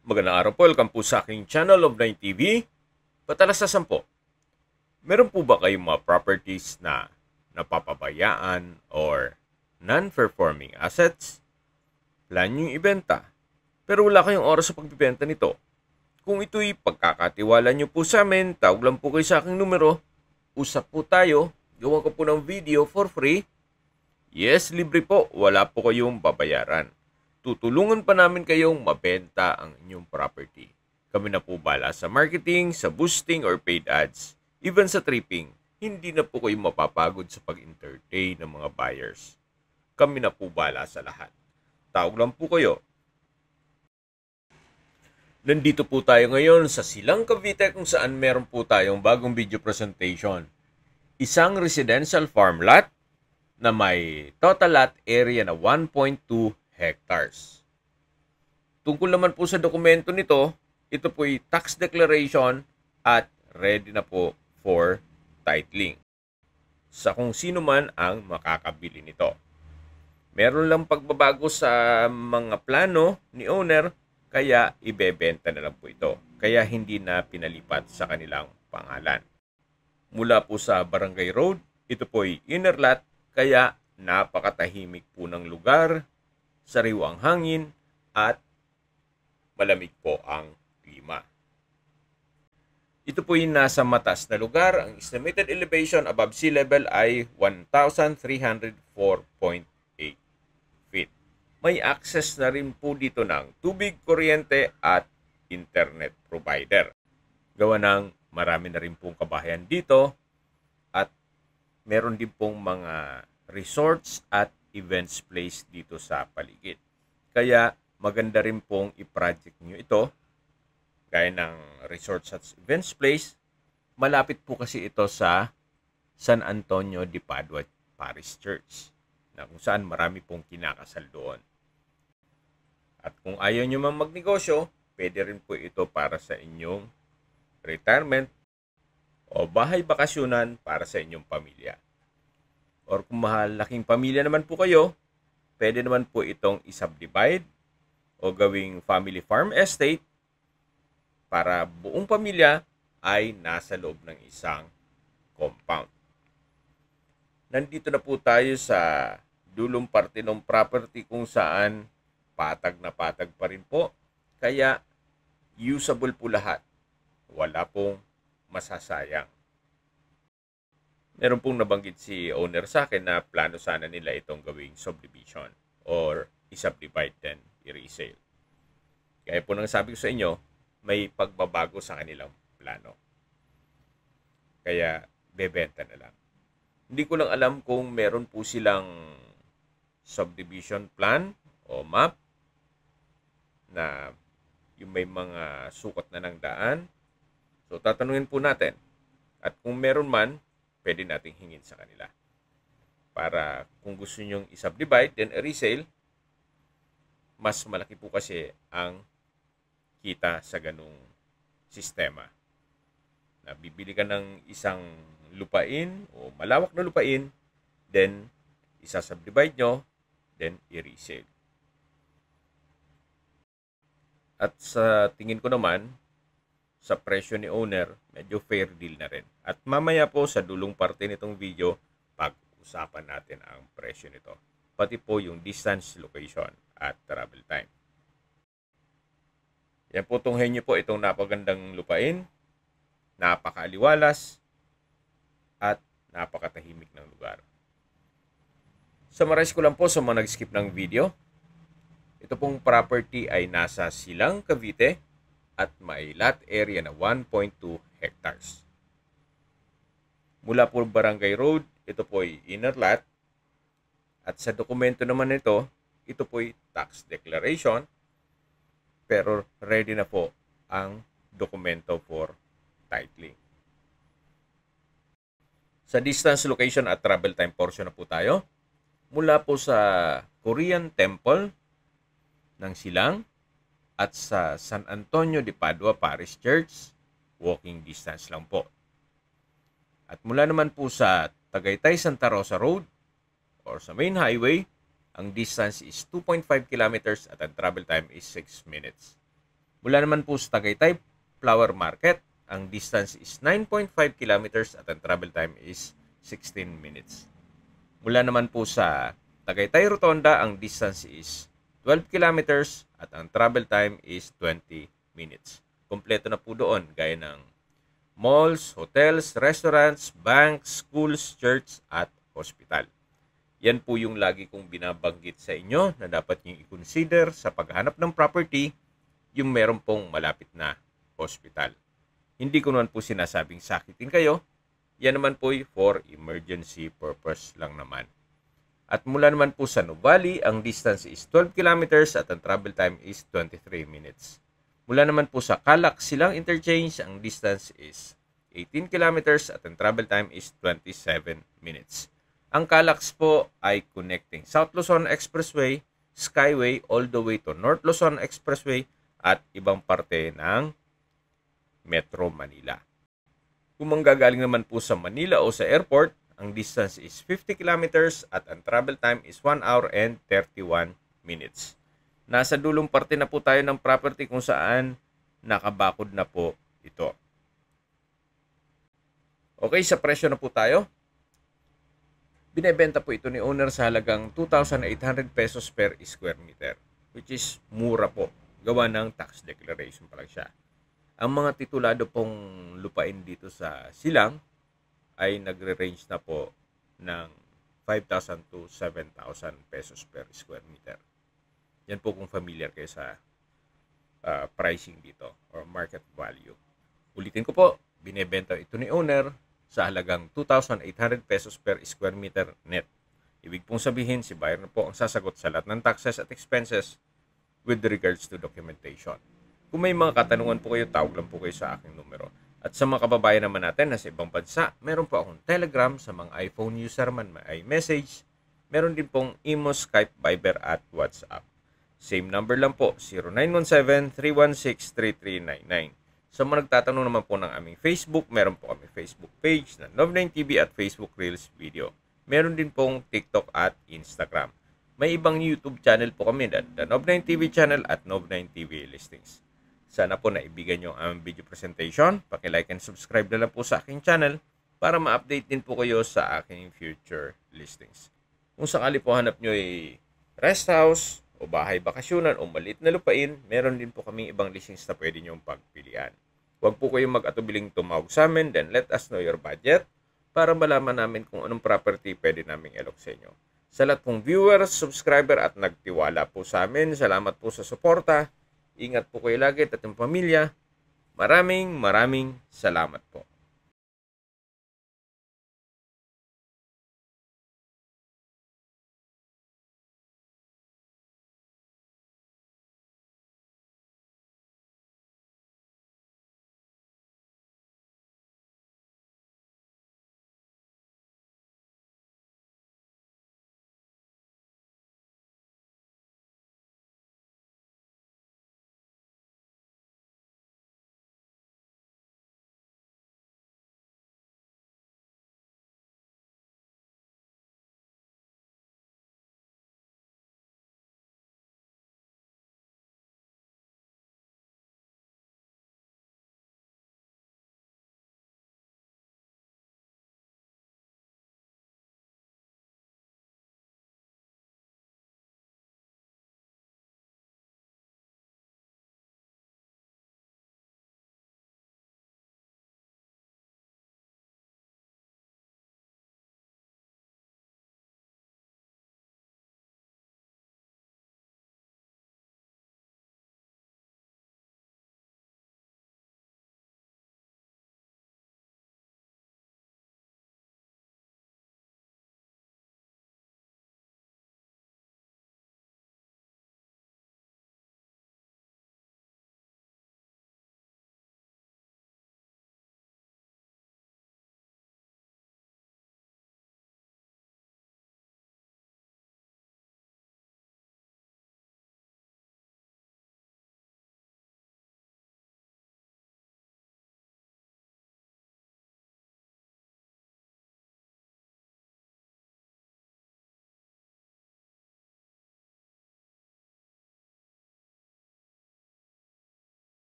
Magandang araw po, welcome po sa aking channel of 9 TV. Patalasasan po, meron po ba kayong mga properties na napapabayaan or non-performing assets? Plan nyo yung ibenta, pero wala kayong oras sa pagbibenta nito. Kung ito'y pagkakatiwala nyo po sa amin, tawag lang po kayo sa aking numero, usap po tayo, gawa ko po ng video for free. Yes, libre po, wala po kayong babayaran. Tutulungan pa namin kayong mabenta ang inyong property. Kami na po bala sa marketing, sa boosting or paid ads, even sa tripping. Hindi na po kayo mapapagod sa pag-entertain ng mga buyers. Kami na po bala sa lahat. Tawag lang po kayo. Nandito po tayo ngayon sa Silang Cavite kung saan meron po tayong bagong video presentation. Isang residential farm lot na may total lot area na 1.2 hectares. Tungkol naman po sa dokumento nito, ito po'y tax declaration at ready na po for titling sa kung sino man ang makakabili nito. Meron lang pagbabago sa mga plano ni owner, kaya ibebenta na lang po ito. Kaya hindi na pinalipat sa kanilang pangalan. Mula po sa Barangay Road, ito po'y inner lot, kaya napakatahimik po ng lugar, sariwang hangin, at malamig po ang klima. Ito po yung nasa matas na lugar. Ang estimated elevation above sea level ay 1,304.8 feet. May access na rin po dito ng tubig, kuryente, at internet provider. Gawa ng marami na rin pong kabahayan dito at meron din pong mga resorts at events place dito sa paligid. Kaya maganda rin pong i-project nyo ito gaya ng resorts at events place. Malapit po kasi ito sa San Antonio de Padua Parish Church na kung saan marami pong kinakasal doon. At kung ayaw nyo mang magnegosyo, pwede rin po ito para sa inyong retirement o bahay bakasyonan para sa inyong pamilya. Or kung malaking pamilya naman po kayo, pwede naman po itong i-subdivide o gawing family farm estate para buong pamilya ay nasa loob ng isang compound. Nandito na po tayo sa dulong parte ng property kung saan patag na patag pa rin po. Kaya usable po lahat. Wala pong masasayang. Meron pong nabanggit si owner sa akin na plano sana nila itong gawing subdivision or i-subdivide then i-resale. Kaya po nang sabi ko sa inyo, may pagbabago sa kanilang plano. Kaya bebenta na lang. Hindi ko lang alam kung meron po silang subdivision plan o map na yung may mga sukat na ng daan. So tatanungin po natin. At kung meron man, pwede nating hingin sa kanila. Para kung gusto nyong i-subdivide, then resale, mas malaki po kasi ang kita sa ganung sistema. Na bibili ka ng isang lupain o malawak na lupain, then isa-subdivide nyo, then i-resale. At sa tingin ko naman, sa presyo ni owner, medyo fair deal na rin. At mamaya po sa dulong parte nitong video, pag-usapan natin ang presyo nito. Pati po yung distance, location, at travel time. Yan po, tunghayin nyo po itong napagandang lupain, napakaaliwalas, at napakatahimik ng lugar. Summarize ko lang po sa mga nag-skip ng video. Ito pong property ay nasa Silang Cavite, at may lot area na 1.2 hectares. Mula po Barangay Road, ito po ay inner lot. At sa dokumento naman nito, ito po ay tax declaration. Pero ready na po ang dokumento for titling. Sa distance, location at travel time portion na po tayo. Mula po sa Korean Temple ng Silang, at sa San Antonio de Padua Parish Church, walking distance lang po. At mula naman po sa Tagaytay Santa Rosa Road or sa main highway, ang distance is 2.5 kilometers at ang travel time is 6 minutes. Mula naman po sa Tagaytay Flower Market, ang distance is 9.5 kilometers at ang travel time is 16 minutes. Mula naman po sa Tagaytay Rotonda, ang distance is 12 kilometers at ang travel time is 20 minutes. Kompleto na po doon, gaya ng malls, hotels, restaurants, banks, schools, church at hospital. Yan po yung lagi kong binabanggit sa inyo na dapat nyo i-consider sa paghahanap ng property, yung meron pong malapit na hospital. Hindi ko naman po sinasabing sakitin kayo. Yan naman po for emergency purpose lang naman. At mula naman po sa Nuvali, ang distance is 12 kilometers at ang travel time is 23 minutes. Mula naman po sa Calac Silang Interchange, ang distance is 18 kilometers at ang travel time is 27 minutes. Ang Calax po ay connecting South Luzon Expressway, Skyway, all the way to North Luzon Expressway at ibang parte ng Metro Manila. Kung manggagaling naman po sa Manila o sa airport, ang distance is 50 kilometers at ang travel time is 1 hour and 31 minutes. Nasa dulong parte na po tayo ng property kung saan nakabakod na po ito. Okay, sa presyo na po tayo. Binebenta po ito ni owner sa halagang 2,800 pesos per square meter, which is mura po. Gawa ng tax declaration pa lang siya. Ang mga titulado pong lupain dito sa Silang ay nagre-range na po ng 5,000 to 7,000 pesos per square meter. Yan po kung familiar kayo sa pricing dito or market value. Ulitin ko po, binebenta ito ni owner sa halagang 2,800 pesos per square meter net. Ibig pong sabihin, si buyer na po ang sasagot sa lahat ng taxes at expenses with regards to documentation. Kung may mga katanungan po kayo, tawag lang po kayo sa aking numero. At sa mga kababayan naman natin na sa ibang bansa, meron po akong Telegram sa mga iPhone user man may message. Meron din pong Imo, Skype, Viber at WhatsApp. Same number lang po, 0917-316-3399. Sa mga nagtatanong naman po ng aming Facebook, meron po kami Facebook page na Nov9TV at Facebook Reels Video. Meron din pong TikTok at Instagram. May ibang YouTube channel po kami, the Nov9TV channel at Nov9TV Listings. Sana po naibigan nyo ang video presentation. Paki-like and subscribe na lang po sa aking channel para ma-update din po kayo sa aking future listings. Kung sakali po hanap nyo ay rest house o bahay bakasyonan o maliit na lupain, meron din po kami ibang listings na pwede nyong pagpilian. Huwag po kayong mag-atubiling tumawag sa amin, then let us know your budget para malaman namin kung anong property pwede naming ilok sa inyo. Sa lahat pong viewers, subscriber at nagtiwala po sa amin, salamat po sa suporta. Ingat po kayo lagi at ating pamilya. Maraming salamat po.